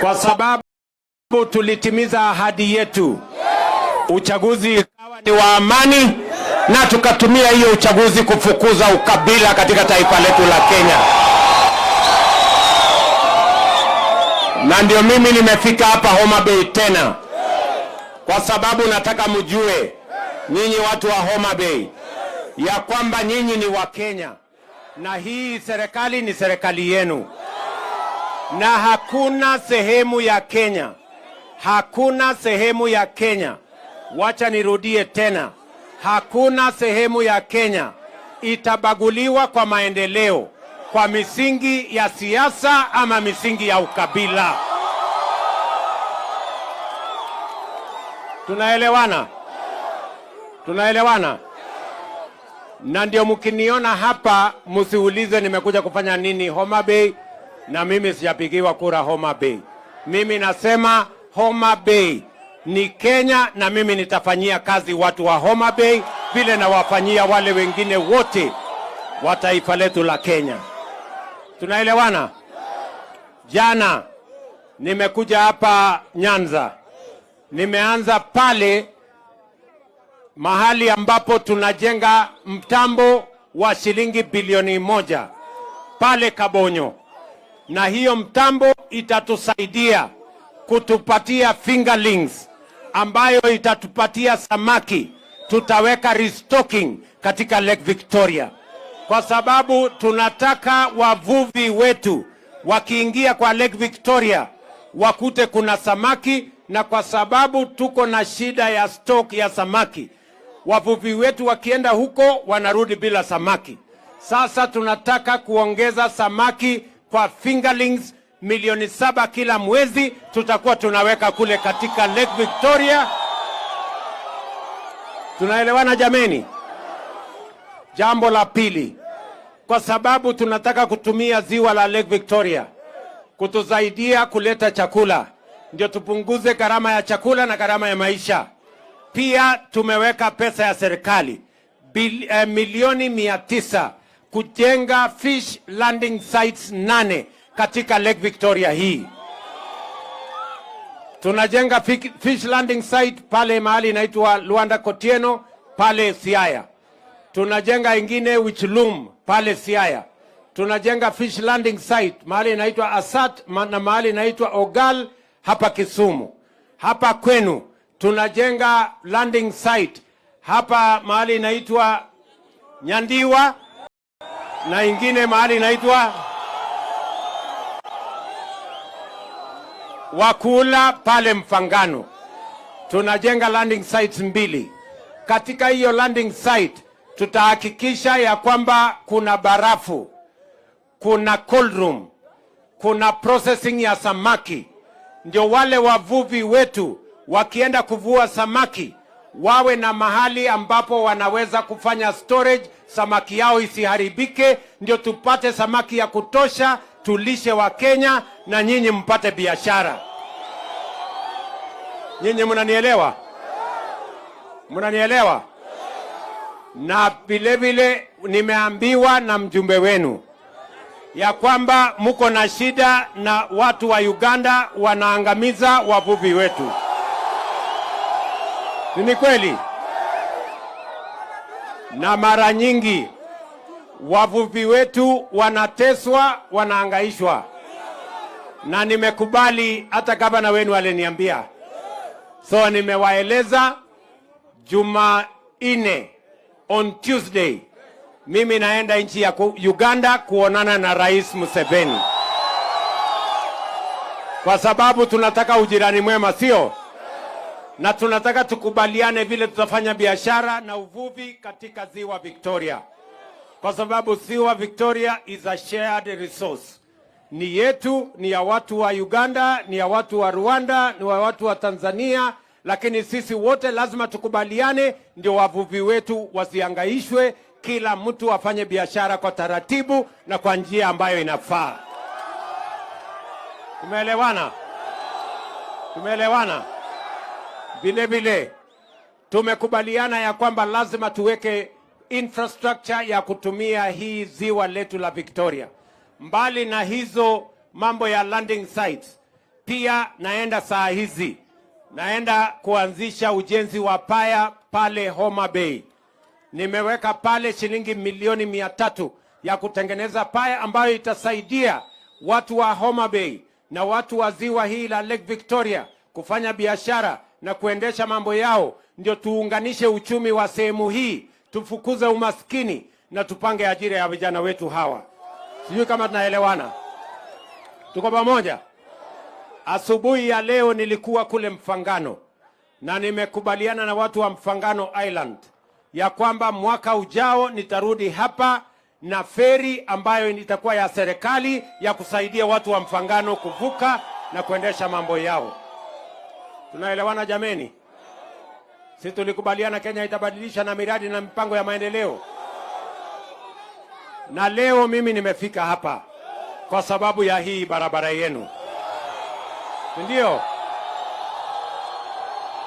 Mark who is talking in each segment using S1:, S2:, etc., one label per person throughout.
S1: kwa sababu tulitimiza ahadi yetu. Uchaguzi ukawa ni wa amani na tukatumia hiyo uchaguzi kufukuza ukabila katika taifa letu la Kenya. Na ndio mimi nimefika hapa Homa Bay tena, kwa sababu nataka mjue nyinyi watu wa Homa Bay ya kwamba nyinyi ni wa Kenya na hii serikali ni serikali yenu, na hakuna sehemu ya Kenya, hakuna sehemu ya Kenya, wacha nirudie tena, hakuna sehemu ya Kenya itabaguliwa kwa maendeleo kwa misingi ya siasa ama misingi ya ukabila. Tunaelewana? Tunaelewana? Na ndio mkiniona hapa msiulize nimekuja kufanya nini Homa Bay, na mimi sijapigiwa kura Homa Bay. Mimi nasema Homa Bay ni Kenya na mimi nitafanyia kazi watu wa Homa Bay vile na wafanyia wale wengine wote wa taifa letu la Kenya. Tunaelewana? Jana nimekuja hapa Nyanza. Nimeanza pale mahali ambapo tunajenga mtambo wa shilingi bilioni 1 pale Kabonyo, na hiyo mtambo itatusaidia kutupatia fingerlings ambayo itatupatia samaki. Tutaweka restocking katika Lake Victoria, kwa sababu tunataka wavuvi wetu wakiingia kwa Lake Victoria wakute kuna samaki, na kwa sababu tuko na shida ya stock ya samaki, wavuvi wetu wakienda huko wanarudi bila samaki. Sasa tunataka kuongeza samaki kwa fingerlings milioni 7 kila mwezi, tutakuwa tunaweka kule katika Lake Victoria. Tunaelewana jameni? Jambo la pili, kwa sababu tunataka kutumia ziwa la Lake Victoria kutusaidia kuleta chakula, ndio tupunguze gharama ya chakula na gharama ya maisha. Pia tumeweka pesa ya serikali milioni 900 kujenga fish landing sites 8 katika Lake Victoria hii. Tunajenga fish landing site pale mahali inaitwa Luanda Kotieno pale Siaya. Tunajenga ingine Wichilum pale Siaya. Tunajenga fish landing site mahali inaitwa Asat na mahali inaitwa Ogal hapa Kisumu. Hapa kwenu tunajenga landing site hapa mahali inaitwa Nyandiwa na ingine mahali inaitwa Wakula pale Mfangano. Tunajenga landing sites 2. Katika hiyo landing site tutahakikisha ya kwamba kuna barafu, kuna cold room, kuna processing ya samaki, ndio wale wavuvi wetu wakienda kuvua samaki wawe na mahali ambapo wanaweza kufanya storage, samaki yao isiharibike, ndio tupate samaki ya kutosha, tulishe wa Kenya na nyinyi mpate biashara. Nyinyi mnanielewa? Mnanielewa? Na vile vile nimeambiwa na mjumbe wenu ya kwamba mko na shida na watu wa Uganda wanaangamiza wavuvi wetu. Ni kweli? Na mara nyingi wavuvi wetu wanateswa, wanaangaishwa. Na nimekubali, hata gavana wenu aliniambia. So nimewaeleza Jumanne on Tuesday mimi naenda nchi ya Uganda kuonana na Rais Museveni, kwa sababu tunataka ujirani mwema, sio? Na tunataka tukubaliane vile tutafanya biashara na uvuvi katika ziwa Victoria, kwa sababu ziwa Victoria is a shared resource. Ni yetu, ni ya watu wa Uganda, ni ya watu wa Rwanda, ni ya watu wa Tanzania, lakini sisi wote lazima tukubaliane ndio wavuvi wetu wasihangaishwe, kila mtu afanye biashara kwa taratibu na kwa njia ambayo inafaa. Tumeelewana? Tumeelewana? Vile vile tumekubaliana ya kwamba lazima tuweke infrastructure ya kutumia hii ziwa letu la Victoria. Mbali na hizo mambo ya landing sites, Pia naenda saa hizi, naenda kuanzisha ujenzi wa paya pale Homa Bay. Nimeweka pale shilingi milioni 300 ya kutengeneza paya ambayo itasaidia watu wa Homa Bay na watu wa ziwa hii la Lake Victoria kufanya biashara na kuendesha mambo yao, ndio tuunganishe uchumi wa sehemu hii, tufukuze umaskini na tupange ajira ya vijana wetu hawa. Sijui kama tunaelewana. Tuko pamoja? Asubuhi ya leo nilikuwa kule Mfangano na nimekubaliana na watu wa Mfangano Island ya kwamba mwaka ujao nitarudi hapa na feri ambayo itakuwa ya serikali ya kusaidia watu wa Mfangano kuvuka na kuendesha mambo yao. Tunaelewana jameni? Si tulikubaliana Kenya itabadilisha na miradi na mipango ya maendeleo? Na leo mimi nimefika hapa kwa sababu ya hii barabara yenu. Ndio.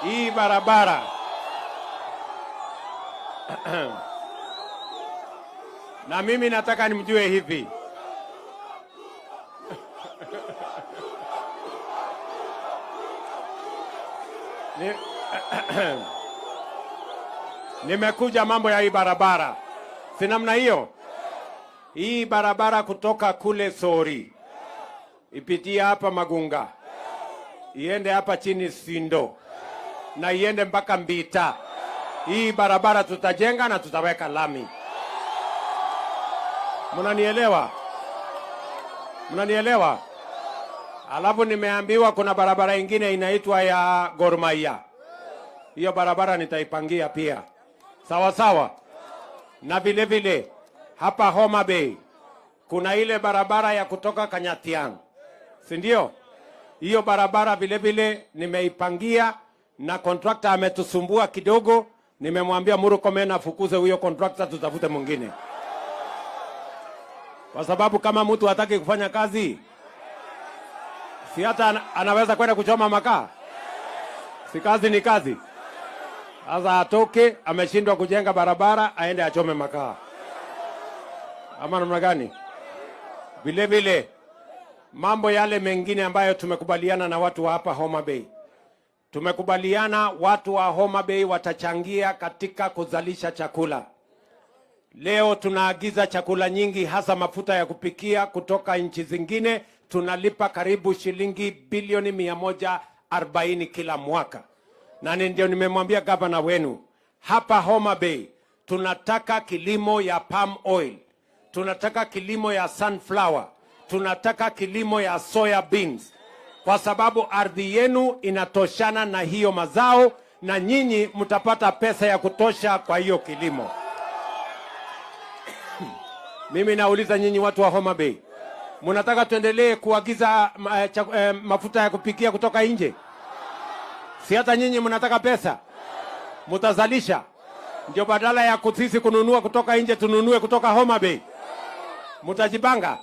S1: Hii barabara na mimi nataka nimjue hivi. Nimekuja mambo ya hii barabara. Si namna hiyo? Hii barabara kutoka kule Sori ipitia hapa Magunga, iende hapa chini Sindo, na iende mpaka Mbita. Hii barabara tutajenga na tutaweka lami. Mnanielewa? Mnanielewa? Alafu nimeambiwa kuna barabara ingine inaitwa ya Gor Mahia. Hiyo barabara nitaipangia pia. Sawa sawa. Na vile vile hapa Homa Bay kuna ile barabara ya kutoka Kanyatiang. Si ndio? Hiyo barabara vile vile nimeipangia na contractor ametusumbua kidogo. Nimemwambia Murkomen afukuze huyo contractor, tutafute mwingine. Kwa sababu kama mtu hataki kufanya kazi, si hata anaweza kwenda kuchoma makaa? Si kazi ni kazi. Sasa atoke, ameshindwa kujenga barabara, aende achome makaa. Ama namna gani? Vile vile mambo yale mengine ambayo tumekubaliana na watu wa hapa Homa Bay. Tumekubaliana watu wa Homa Bay watachangia katika kuzalisha chakula. Leo tunaagiza chakula nyingi, hasa mafuta ya kupikia kutoka nchi zingine. Tunalipa karibu shilingi bilioni 140 kila mwaka. Na ndio nimemwambia gavana wenu hapa Homa Bay, tunataka kilimo ya palm oil, tunataka kilimo ya sunflower, tunataka kilimo ya soya beans, kwa sababu ardhi yenu inatoshana na hiyo mazao, na nyinyi mtapata pesa ya kutosha kwa hiyo kilimo. Mimi nauliza nyinyi watu wa Homa Bay, mnataka tuendelee kuagiza mafuta ya kupikia kutoka nje? Si hata nyinyi mnataka pesa? Mtazalisha. Ndio badala ya sisi kununua kutoka nje tununue kutoka Homa Bay. Mtajipanga?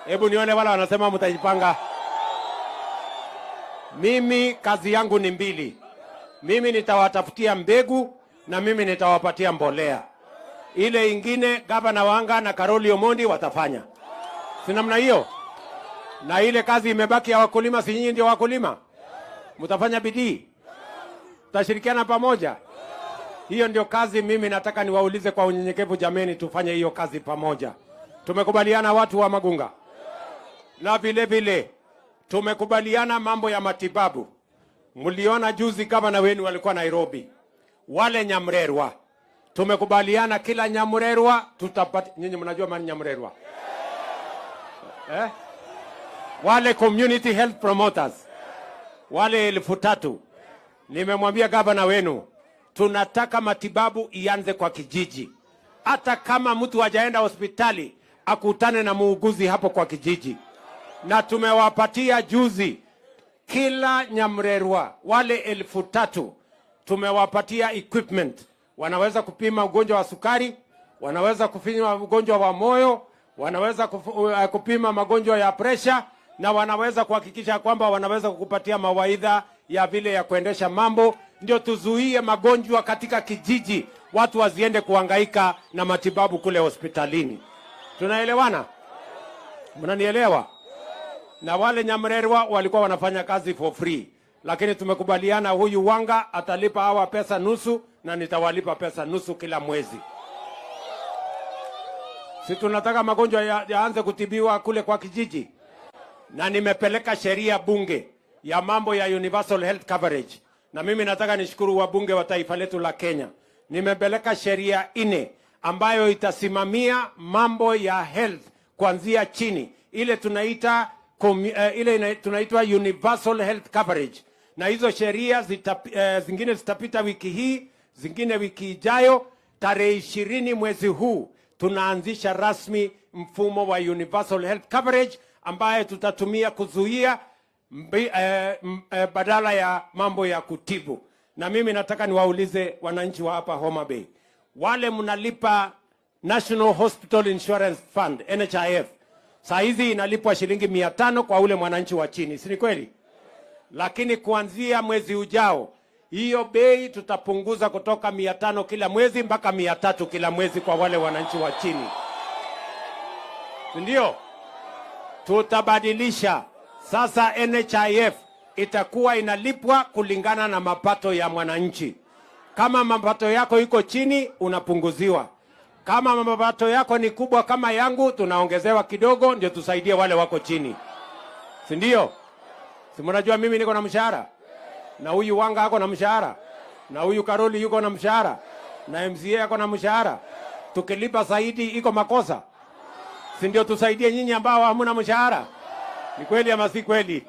S1: Hebu nione wala wanasema mtajipanga. Mimi kazi yangu ni mbili. Mimi nitawatafutia mbegu na mimi nitawapatia mbolea. Ile ingine gavana Wanga na Karoli Omondi watafanya. Si namna hiyo? Na ile kazi imebaki ya wakulima, si nyinyi ndio wakulima? Mtafanya bidii. Tutashirikiana pamoja. Hiyo ndio kazi mimi nataka niwaulize kwa unyenyekevu, jameni, tufanye hiyo kazi pamoja. Tumekubaliana watu wa Magunga. Na vile vile tumekubaliana mambo ya matibabu. Mliona juzi gavana wenu walikuwa Nairobi. Wale Nyamrerwa. Tumekubaliana kila Nyamrerwa tutapata. Nyinyi mnajua maana Nyamrerwa? Wale community health promoters. Wale 3,000. Nimemwambia gavana wenu tunataka matibabu ianze kwa kijiji. Hata kama mtu hajaenda hospitali akutane na muuguzi hapo kwa kijiji. Na tumewapatia juzi kila Nyamrerwa wale 3,000 tumewapatia equipment. Wanaweza kupima ugonjwa wa sukari, wanaweza kupima ugonjwa wa moyo, wanaweza kupima magonjwa ya presha, na wanaweza kuhakikisha kwamba wanaweza kukupatia mawaidha ya vile ya kuendesha mambo. Ndio tuzuie magonjwa katika kijiji, watu waziende kuhangaika na matibabu kule hospitalini. Tunaelewana? Mnanielewa? na wale Nyamrerwa walikuwa wanafanya kazi for free, lakini tumekubaliana huyu Wanga atalipa hawa pesa nusu na nitawalipa pesa nusu kila mwezi. Si tunataka magonjwa yaanze kutibiwa kule kwa kijiji, na nimepeleka sheria bunge ya mambo ya universal health coverage, na mimi nataka nishukuru wabunge wa taifa letu la Kenya. Nimepeleka sheria 4 ambayo itasimamia mambo ya health kuanzia chini, ile tunaita tunaitwa universal health coverage, na hizo sheria zingine zitapita wiki hii, zingine wiki ijayo. Tarehe 20 mwezi huu tunaanzisha rasmi mfumo wa universal health coverage ambaye tutatumia kuzuia badala ya mambo ya kutibu. Na mimi nataka niwaulize wananchi wa hapa Homa Bay, wale mnalipa National Hospital Insurance Fund NHIF, saa hizi inalipwa shilingi 500 kwa ule mwananchi wa chini, si ni kweli? Lakini kuanzia mwezi ujao hiyo bei tutapunguza kutoka 500 kila mwezi mpaka 300 kila mwezi kwa wale wananchi wa chini. Ndio tutabadilisha sasa. NHIF itakuwa inalipwa kulingana na mapato ya mwananchi. Kama mapato yako iko chini unapunguziwa, kama mapato yako ni kubwa kama yangu tunaongezewa kidogo, ndio tusaidie wale wako chini, si ndio? Si mnajua mimi niko na mshahara, na huyu Wanga ako na mshahara, na huyu Karoli yuko na mshahara, na MCA ako na mshahara. Tukilipa zaidi iko makosa, si ndio? Tusaidie nyinyi ambao hamuna mshahara. Ni kweli ama si kweli?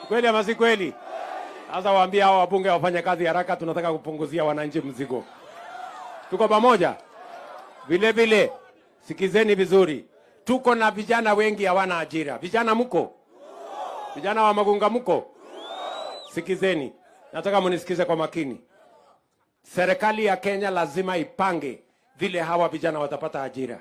S1: Kweli ama si kweli? Sasa waambie hao wabunge wafanye kazi haraka, tunataka kupunguzia wananchi mzigo. Tuko pamoja? Vile vile sikizeni vizuri, tuko na vijana wengi hawana ajira. Vijana mko? Vijana wa Magunga mko? Sikizeni, nataka munisikize kwa makini. Serikali ya Kenya lazima ipange vile hawa vijana watapata ajira.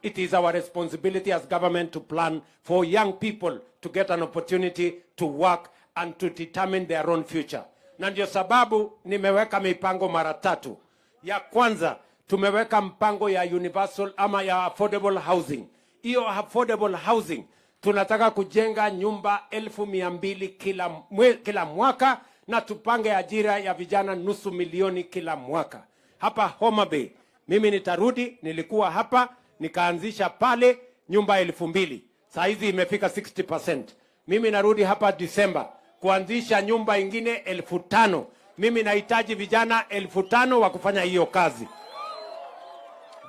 S1: It is our responsibility as government to plan for young people to get an opportunity to work and to determine their own future. Na ndio sababu nimeweka mipango mara 3. Ya kwanza, tumeweka mpango ya universal ama ya affordable housing. Hiyo affordable housing tunataka kujenga nyumba 200,000 kila mwaka, na tupange ajira ya vijana 500,000 kila mwaka. Hapa Homa Bay, mimi nitarudi, nilikuwa hapa nikaanzisha pale nyumba 2,000. Saa hizi imefika 60%. Mimi narudi hapa Disemba kuanzisha nyumba ingine 5,000. Mimi nahitaji vijana 5,000 wa kufanya hiyo kazi.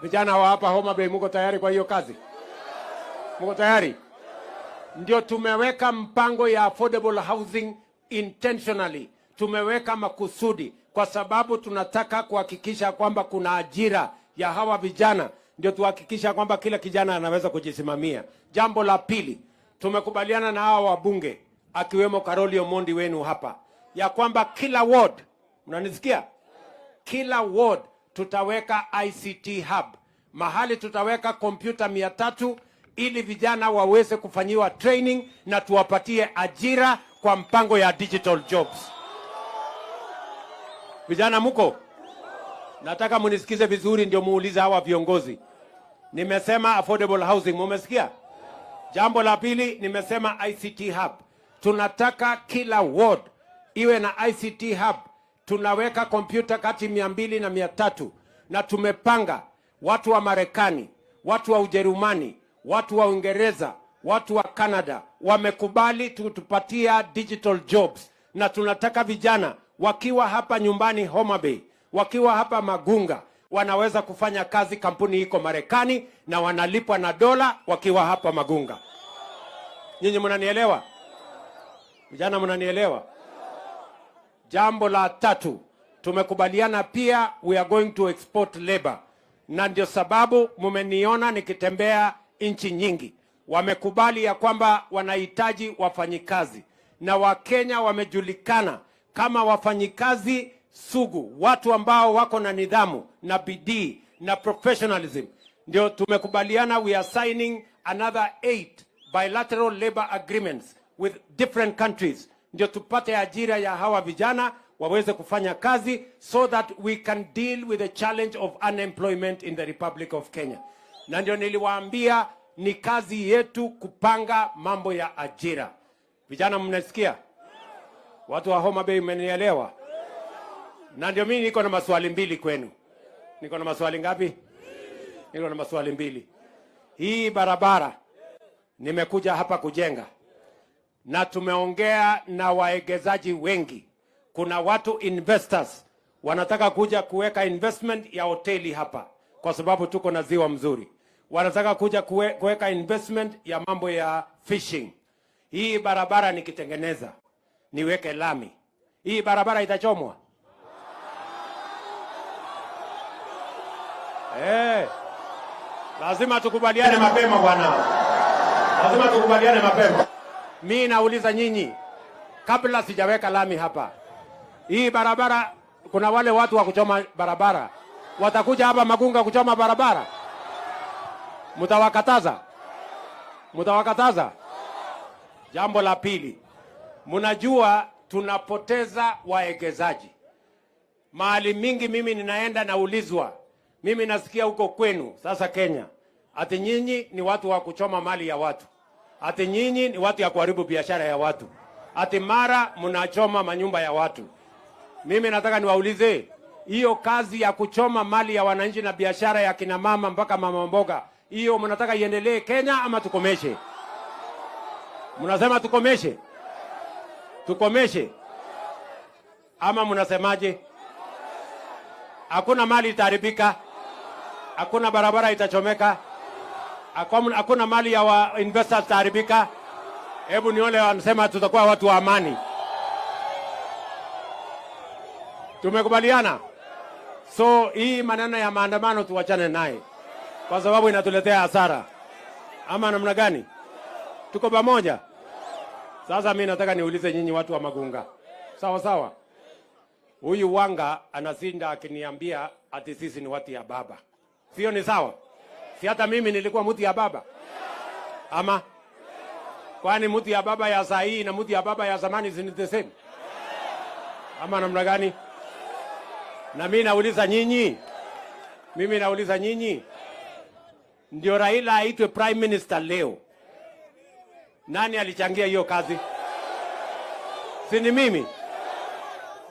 S1: Vijana wa hapa Homa Bay, mko tayari kwa hiyo kazi? Mko tayari? Ndio tumeweka mpango ya affordable housing intentionally. Tumeweka makusudi kwa sababu tunataka kuhakikisha kwamba kuna ajira ya hawa vijana, ndio tuhakikisha kwamba kila kijana anaweza kujisimamia. Jambo la pili, tumekubaliana na hawa wabunge akiwemo Karoli Omondi wenu hapa ya kwamba kila ward, mnanisikia? Kila ward tutaweka ICT hub, mahali tutaweka kompyuta 300 ili vijana waweze kufanyiwa training na tuwapatie ajira kwa mpango ya digital jobs. Vijana mko? Nataka munisikize vizuri ndio muulize hawa viongozi. Nimesema affordable housing, mumesikia? Jambo la pili nimesema ICT hub. Tunataka kila ward iwe na ICT hub. Tunaweka kompyuta kati 200 na 300, na tumepanga watu wa Marekani, watu wa Ujerumani, watu wa Uingereza, watu wa Canada wamekubali tutupatia digital jobs, na tunataka vijana wakiwa hapa nyumbani Homa Bay, wakiwa hapa Magunga, wanaweza kufanya kazi kampuni iko Marekani na wanalipwa na dola wakiwa hapa Magunga. Nyinyi mnanielewa? Vijana mnanielewa? Jambo la 3, tumekubaliana pia we are going to export labor. Na ndio sababu mumeniona nikitembea nchi nyingi. Wamekubali ya kwamba wanahitaji wafanyikazi, na Wakenya wamejulikana kama wafanyikazi sugu, watu ambao wako na nidhamu na bidii na professionalism. Ndio tumekubaliana we are signing another 8 bilateral labor agreements with different countries, ndio tupate ajira ya hawa vijana waweze kufanya kazi, so that we can deal with the challenge of unemployment in the Republic of Kenya. Na ndio niliwaambia ni kazi yetu kupanga mambo ya ajira. Vijana mnasikia? Watu wa Homa Bay mmenielewa? Na ndio mimi niko na maswali mbili kwenu. Niko na maswali ngapi? Niko na maswali mbili. Hii barabara nimekuja hapa kujenga, na tumeongea na waegezaji wengi. Kuna watu investors wanataka kuja kuweka investment ya hoteli hapa kwa sababu tuko na ziwa mzuri. Wanataka kuja kuweka investment ya mambo ya fishing. Hii barabara nikitengeneza, niweke lami, hii barabara itachomwa? Lazima tukubaliane mapema bwana. Lazima tukubaliane mapema. Mimi nauliza nyinyi, kabla sijaweka lami hapa, hii barabara, kuna wale watu wa kuchoma barabara watakuja hapa Magunga kuchoma barabara, mtawakataza? Mtawakataza? Jambo la pili, mnajua tunapoteza waegezaji. Mahali mingi mimi ninaenda naulizwa, mimi nasikia huko kwenu sasa Kenya, ati nyinyi ni watu wa kuchoma mali ya watu, ati nyinyi ni watu ya kuharibu biashara ya watu, ati mara mnachoma manyumba ya watu. Mimi nataka niwaulize, hiyo kazi ya kuchoma mali ya wananchi na biashara ya kina mama mpaka mama mboga, hiyo mnataka iendelee Kenya ama tukomeshe? Mnasema tukomeshe? Tukomeshe ama mnasemaje? Hakuna mali itaharibika, hakuna barabara itachomeka, hakuna mali ya wa investors itaharibika. Hebu nione wanasema tutakuwa watu wa amani. Tumekubaliana? So hii maneno ya maandamano tuwachane naye, kwa sababu inatuletea hasara. Ama namna gani? Tuko pamoja? Sasa mimi nataka niulize nyinyi watu wa Magunga. Sawa sawa. Huyu Wanga anasinda akiniambia ati sisi ni watu ya baba. Sio ni sawa? Si hata mimi nilikuwa mtu ya baba? Ama kwani mtu ya baba ya saa hii na mtu ya baba ya zamani si the same? Ama namna gani? Na mimi nauliza nyinyi, ndio Raila aitwe prime minister leo, nani alichangia hiyo kazi? Si ni mimi?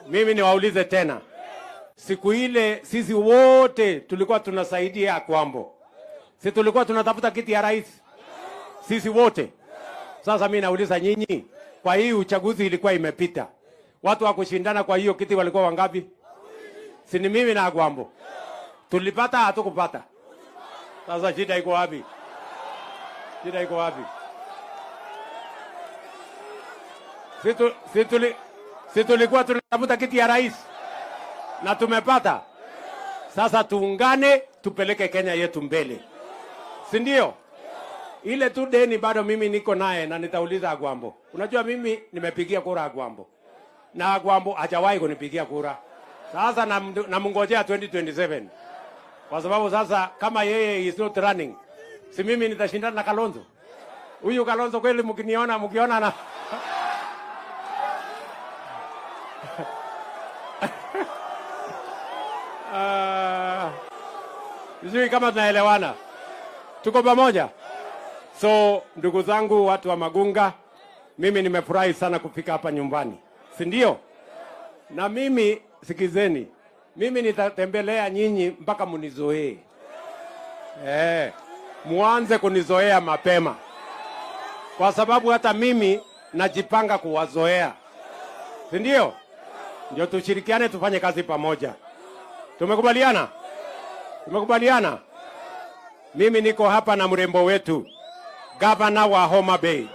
S1: Mimi niwaulize tena, siku ile sisi wote tulikuwa tunasaidia Akwambo, si tulikuwa tunatafuta kiti ya rais sisi wote? Sasa mimi nauliza nyinyi, kwa hii uchaguzi ilikuwa imepita, watu wa kushindana kwa hiyo kiti walikuwa wangapi? Si ni mimi na Akwambo? Tulipata hatukupata? Sasa shida iko wapi? Shida iko wapi? Si tulikuwa tunatafuta kiti ya rais na tumepata? Sasa tuungane tupeleke Kenya yetu mbele, si ndio? Ile tu deni bado mimi niko naye na nitauliza Akwambo. Unajua mimi nimepigia kura Akwambo na Akwambo hajawahi kunipigia kura. Sasa namngojea 2027, kwa sababu sasa kama yeye is not running, si mimi nitashindana na Kalonzo. Huyu Kalonzo kweli mkiona na sijui kama tunaelewana. Tuko pamoja? So ndugu zangu watu wa Magunga, mimi nimefurahi sana kufika hapa nyumbani, si ndio? Na mimi sikizeni, mimi nitatembelea nyinyi mpaka munizoee. Muanze kunizoea mapema, kwa sababu hata mimi najipanga kuwazoea, si ndio? Ndio tushirikiane tufanye kazi pamoja. Tumekubaliana? Tumekubaliana? Mimi niko hapa na mrembo wetu, gavana wa Homa Bay.